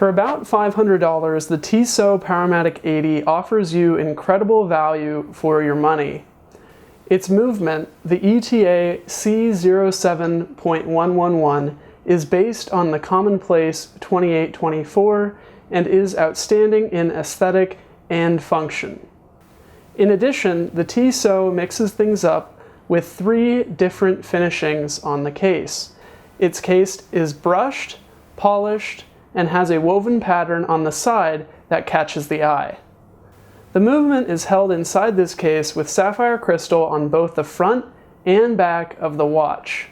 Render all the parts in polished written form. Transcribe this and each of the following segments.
For about $500, the Tissot Powermatic 80 offers you incredible value for your money. Its movement, the ETA C07.111, is based on the commonplace 2824 and is outstanding in aesthetic and function. In addition, the Tissot mixes things up with 3 different finishings on the case. Its case is brushed, polished, and has a woven pattern on the side that catches the eye. The movement is held inside this case with sapphire crystal on both the front and back of the watch.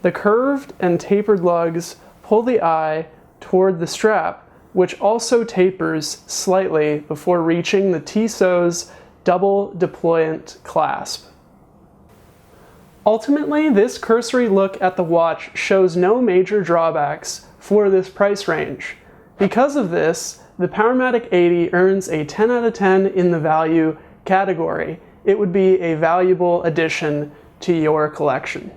The curved and tapered lugs pull the eye toward the strap, which also tapers slightly before reaching the Tissot's double deployant clasp. Ultimately, this cursory look at the watch shows no major drawbacks for this price range. Because of this, the Powermatic 80 earns a 10 out of 10 in the value category. It would be a valuable addition to your collection.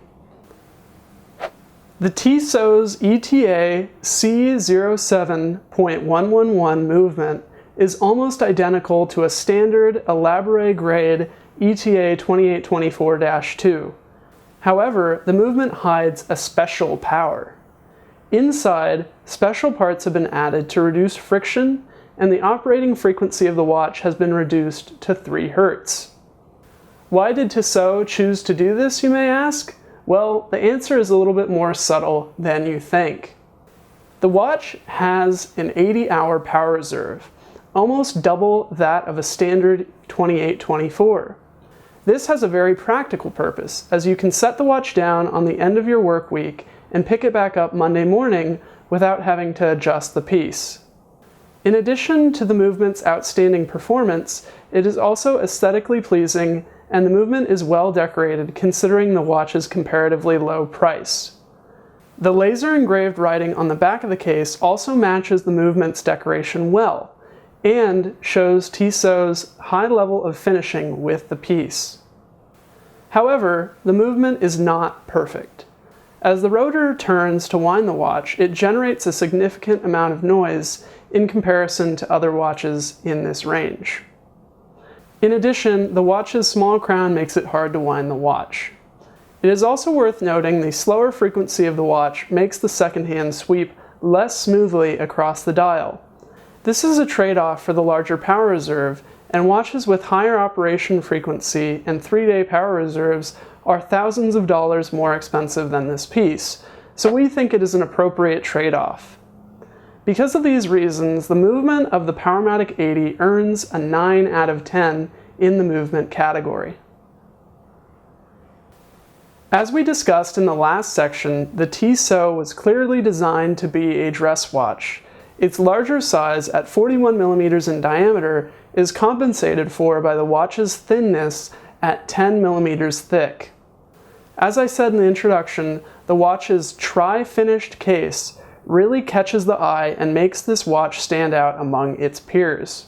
The Tissot's ETA C07.111 movement is almost identical to a standard Elaboré grade ETA 2824-2. However, the movement hides a special power. Inside, special parts have been added to reduce friction, and the operating frequency of the watch has been reduced to 3 Hz. Why did Tissot choose to do this, you may ask? Well, the answer is a little bit more subtle than you think. The watch has an 80-hour power reserve, almost double that of a standard 2824. This has a very practical purpose, as you can set the watch down on the end of your work week and pick it back up Monday morning without having to adjust the piece. In addition to the movement's outstanding performance, it is also aesthetically pleasing, and the movement is well decorated considering the watch's comparatively low price. The laser engraved writing on the back of the case also matches the movement's decoration well, and shows Tissot's high level of finishing with the piece. However, the movement is not perfect. As the rotor turns to wind the watch, it generates a significant amount of noise in comparison to other watches in this range. In addition, the watch's small crown makes it hard to wind the watch. It is also worth noting the slower frequency of the watch makes the second hand sweep less smoothly across the dial. This is a trade-off for the larger power reserve, and watches with higher operation frequency and 3-day power reserves are thousands of dollars more expensive than this piece, so we think it is an appropriate trade-off. Because of these reasons, the movement of the Powermatic 80 earns a 9 out of 10 in the movement category. As we discussed in the last section, the Tissot was clearly designed to be a dress watch. Its larger size, at 41 millimeters in diameter, is compensated for by the watch's thinness at 10 millimeters thick. As I said in the introduction, the watch's tri-finished case really catches the eye and makes this watch stand out among its peers.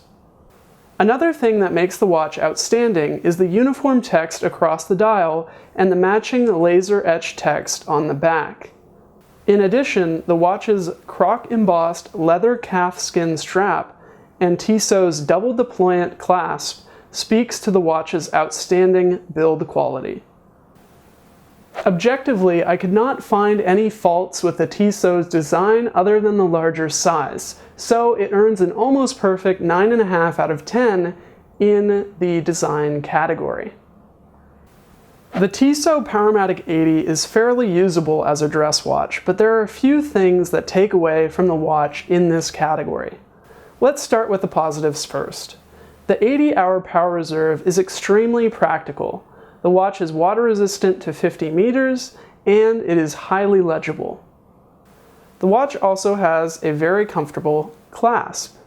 Another thing that makes the watch outstanding is the uniform text across the dial and the matching laser-etched text on the back. In addition, the watch's croc-embossed leather calfskin strap and Tissot's double deployant clasp speaks to the watch's outstanding build quality. Objectively, I could not find any faults with the Tissot's design other than the larger size, so it earns an almost perfect 9.5 out of 10 in the design category. The Tissot Powermatic 80 is fairly usable as a dress watch, but there are a few things that take away from the watch in this category. Let's start with the positives first. The 80-hour power reserve is extremely practical. The watch is water resistant to 50 meters, and it is highly legible. The watch also has a very comfortable clasp.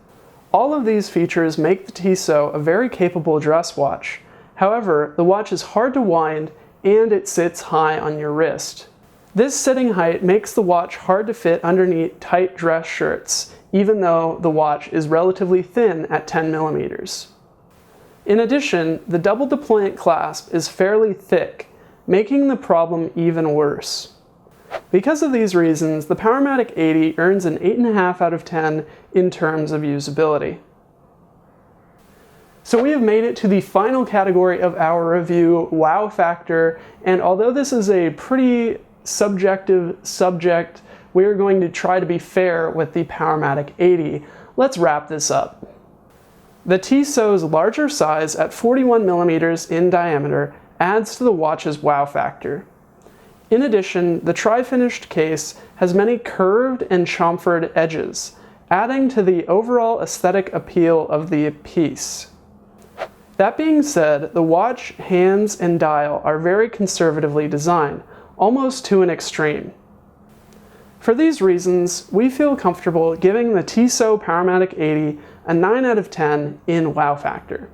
All of these features make the Tissot a very capable dress watch. However, the watch is hard to wind and it sits high on your wrist. This sitting height makes the watch hard to fit underneath tight dress shirts, even though the watch is relatively thin at 10 millimeters. In addition, the double deployant clasp is fairly thick, making the problem even worse. Because of these reasons, the Powermatic 80 earns an 8.5 out of 10 in terms of usability. So we have made it to the final category of our review, wow factor, and although this is a pretty subjective subject, we are going to try to be fair with the Powermatic 80. Let's wrap this up. The Tissot's larger size at 41mm in diameter adds to the watch's wow factor. In addition, the tri-finished case has many curved and chamfered edges, adding to the overall aesthetic appeal of the piece. That being said, the watch, hands, and dial are very conservatively designed, almost to an extreme. For these reasons, we feel comfortable giving the Tissot Powermatic 80 a 9 out of 10 in wow factor.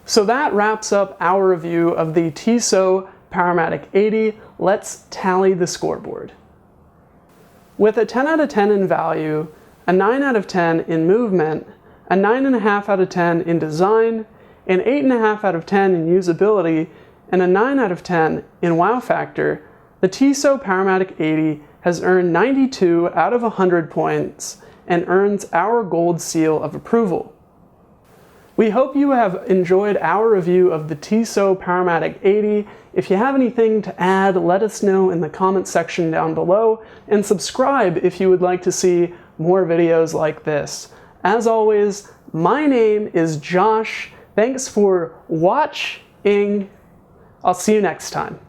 So that wraps up our review of the Tissot Powermatic 80. Let's tally the scoreboard. With a 10 out of 10 in value, a 9 out of 10 in movement, a 9.5 out of 10 in design, an 8.5 out of 10 in usability, and a 9 out of 10 in wow factor, the Tissot Powermatic 80 has earned 92 out of 100 points and earns our gold seal of approval. We hope you have enjoyed our review of the Tissot Powermatic 80. If you have anything to add, let us know in the comments section down below, and subscribe if you would like to see more videos like this. As always, my name is Josh. Thanks for watching. I'll see you next time.